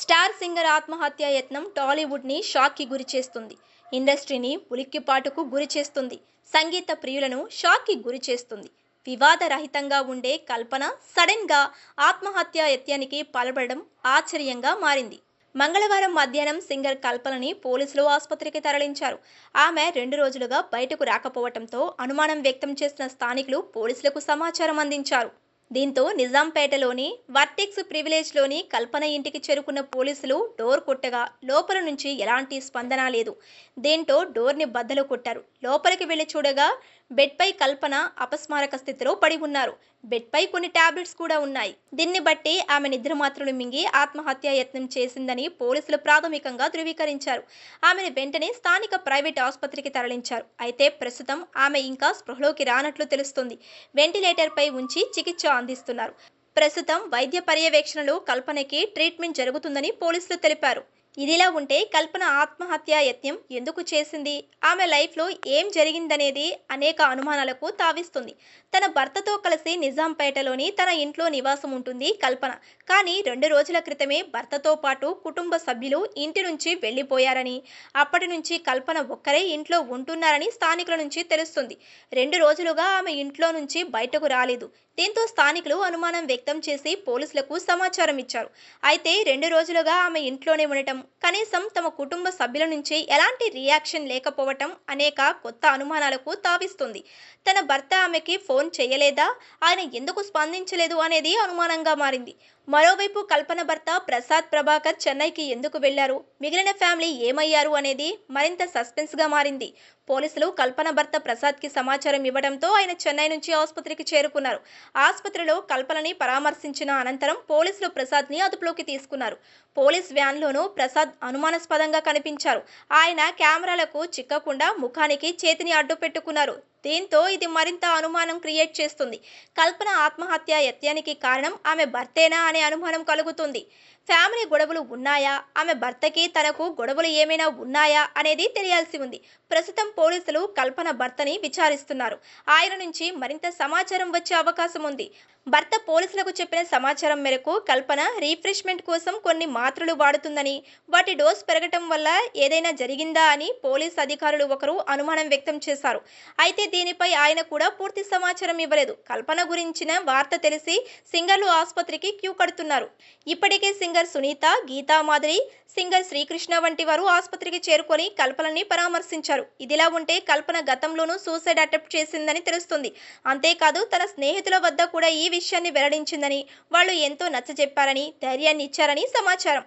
Star singer ఆత్మహత్య యత్నం టాలీవుడ్ ని షాక్ కి గురి చేస్తుంది. ఇండస్ట్రీని ఉలిక్కిపాటుకు గురి చేస్తుంది. సంగీత ప్రియులను షాక్ కి గురి చేస్తుంది. వివాదరహితంగా ఉండే కల్పన సడన్ గా ఆత్మహత్య యత్నానికి పాల్పడడం ఆశ్చర్యంగా మారింది. మంగళవారం మధ్యాహ్నం సింగర్ కల్పనని పోలీసులు ఆసుపత్రికి తరలించారు. ఆమె 2 రోజులుగా బయటకు రాకపోవడంతో అనుమానం వ్యక్తం చేసిన స్థానికులు పోలీసులకు సమాచారం అందించారు. దీంతో నిజాంపేటలోని వర్టెక్స్ ప్రివిలేజ్లోని కల్పన ఇంటికి చేరుకున్న పోలీసులు డోర్ కొట్టగా లోపల నుంచి ఎలాంటి స్పందన లేదు. దీంతో డోర్ని బద్దలు కొట్టారు. లోపలికి వెళ్లి చూడగా బెడ్పై కల్పన అపస్మారక స్థితిలో పడి ఉన్నారు. బెడ్పై కొన్ని టాబ్లెట్స్ కూడా ఉన్నాయి. దీన్ని బట్టి ఆమె నిద్ర మాత్రలు మింగి ఆత్మహత్య యత్నం చేసిందని పోలీసులు ప్రాథమికంగా ధృవీకరించారు. ఆమెను వెంటనే స్థానిక ప్రైవేట్ ఆసుపత్రికి తరలించారు. అయితే ప్రస్తుతం ఆమె ఇంకా స్పృహలోకి రానట్లు తెలుస్తుంది. వెంటిలేటర్పై ఉంచి చికిత్స అందిస్తున్నారు. ప్రస్తుతం వైద్య పర్యవేక్షణలో కల్పనకి ట్రీట్మెంట్ జరుగుతుందని పోలీసులు తెలిపారు. ఇదిలా ఉంటే కల్పన ఆత్మహత్య యత్నం ఎందుకు చేసింది, ఆమె లైఫ్లో ఏం జరిగిందనేది అనేక అనుమానాలకు తావిస్తుంది. తన భర్తతో కలిసి నిజాంపేటలోని తన ఇంట్లో నివాసం ఉంటుంది కల్పన. కానీ 2 రోజుల క్రితమే భర్తతో పాటు కుటుంబ సభ్యులు ఇంటి నుంచి వెళ్లిపోయారని, అప్పటి నుంచి కల్పన ఒక్కరే ఇంట్లో ఉంటున్నారని స్థానికుల నుంచి తెలుస్తుంది. 2 రోజులుగా ఆమె ఇంట్లో నుంచి బయటకు రాలేదు. దీంతో స్థానికులు అనుమానం వ్యక్తం చేసి పోలీసులకు సమాచారం ఇచ్చారు. అయితే 2 రోజులుగా ఆమె ఇంట్లోనే ఉండటం, కనీసం తమ కుటుంబ సభ్యుల నుంచి ఎలాంటి రియాక్షన్ లేకపోవటం అనేక కొత్త అనుమానాలకు తావిస్తుంది. తన భర్త ఆమెకి ఫోన్ చేయలేదా, ఆయన ఎందుకు స్పందించలేదు అనేది అనుమానంగా మారింది. మరోవైపు కల్పన భర్త ప్రసాద్ ప్రభాకర్ చెన్నైకి ఎందుకు వెళ్లారు, మిగిలిన ఫ్యామిలీ ఏమయ్యారు అనేది మరింత సస్పెన్స్ గా మారింది. పోలీసులు కల్పన భర్త ప్రసాద్ కి సమాచారం ఇవ్వడంతో ఆయన చెన్నై నుంచి ఆసుపత్రికి చేరుకున్నారు. ఆసుపత్రిలో కల్పనని పరామర్శించిన అనంతరం పోలీసులు ప్రసాద్ ని అదుపులోకి తీసుకున్నారు. పోలీస్ వ్యాన్లోనూ ప్రసాద్ అనుమానాస్పదంగా కనిపించారు. ఆయన కెమెరాలకు చిక్కకుండా ముఖానికి చేతిని అడ్డు పెట్టుకున్నారు. దీంతో ఇది మరింత అనుమానం క్రియేట్ చేస్తుంది. కల్పన ఆత్మహత్య యత్నానికి కారణం ఆమె భర్తేనా అనే అనుమానం కలుగుతుంది. ఫ్యామిలీ గొడవలు ఉన్నాయా, ఆమె భర్తకి తనకు గొడవలు ఏమైనా ఉన్నాయా అనేది తెలియాల్సి ఉంది. ప్రస్తుతం పోలీసులు కల్పన భర్తని విచారిస్తున్నారు. ఆయన నుంచి మరింత సమాచారం వచ్చే అవకాశం ఉంది. భర్త పోలీసులకు చెప్పిన సమాచారం మేరకు కల్పన రీఫ్రెష్మెంట్ కోసం కొన్ని మాత్రలు వాడుతుందని, వాటి డోస్ పెరగటం వల్ల ఏదైనా జరిగిందా అని పోలీస్ అధికారులు ఒకరు అనుమానం వ్యక్తం చేశారు. అయితే దీనిపై ఆయన కూడా పూర్తి సమాచారం ఇవ్వలేదు. కల్పన గురించిన వార్త తెలిసి సింగర్లు ఆసుపత్రికి క్యూ కడుతున్నారు. ఇప్పటికే సింగర్ సునీత, గీతా మాధురి, సింగర్ శ్రీకృష్ణ వంటి వారు ఆసుపత్రికి చేరుకొని కల్పనని పరామర్శించారు. ఇదిలా ఉంటే కల్పన గతంలోనూ సూసైడ్ అటెంప్ట్ చేసిందని తెలుస్తుంది. అంతేకాదు తన స్నేహితుల వద్ద కూడా ఈ విషయాన్ని వెల్లడించిందని, వాళ్ళు ఎంతో నచ్చజెప్పారని, ధైర్యాన్ని ఇచ్చారని సమాచారం.